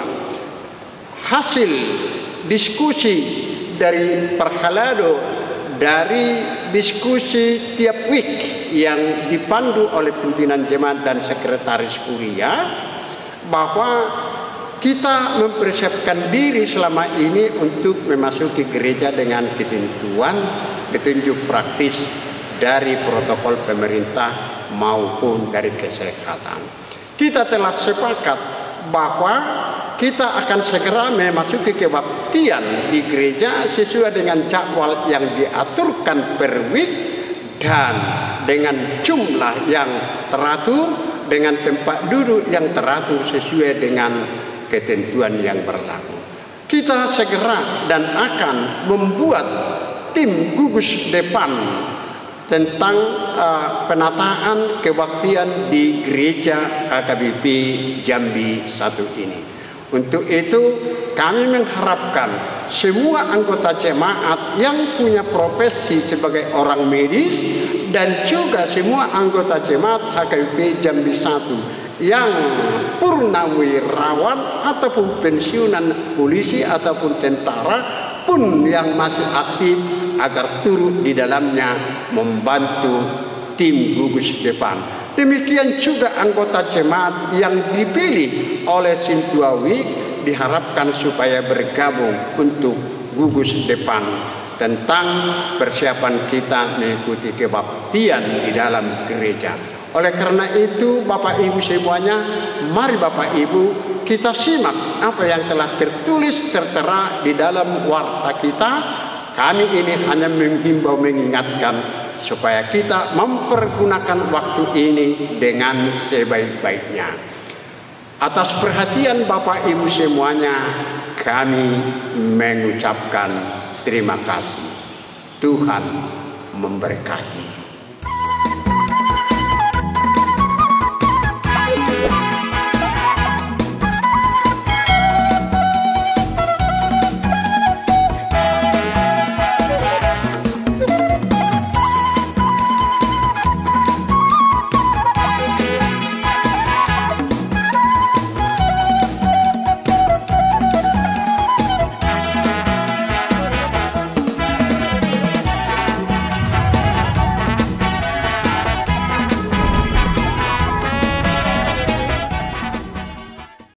hasil diskusi dari perhelado dari diskusi tiap week yang dipandu oleh pimpinan jemaat dan sekretaris kuliah, bahwa kita mempersiapkan diri selama ini untuk memasuki gereja dengan ketentuan petunjuk praktis dari protokol pemerintah maupun dari kesehatan. Kita telah sepakat bahwa kita akan segera memasuki kebaktian di gereja sesuai dengan jadwal yang diaturkan per week dan dengan jumlah yang teratur, dengan tempat duduk yang teratur sesuai dengan ketentuan yang berlaku. Kita segera dan akan membuat tim gugus depan tentang penataan kebaktian di gereja HKBP Jambi 1 ini. Untuk itu kami mengharapkan semua anggota jemaat yang punya profesi sebagai orang medis dan juga semua anggota jemaat HKBP Jambi 1 yang purnawirawan ataupun pensiunan polisi ataupun tentara pun yang masih aktif agar turut di dalamnya membantu tim gugus depan. Demikian juga anggota jemaat yang dipilih oleh Sintuawi diharapkan supaya bergabung untuk gugus depan tentang persiapan kita mengikuti kebaktian di dalam gereja. Oleh karena itu Bapak Ibu semuanya, mari Bapak Ibu kita simak apa yang telah tertulis tertera di dalam warta kita. Kami ini hanya menghimbau mengingatkan supaya kita mempergunakan waktu ini dengan sebaik-baiknya. Atas perhatian Bapak Ibu semuanya, kami mengucapkan terima kasih. Tuhan memberkati.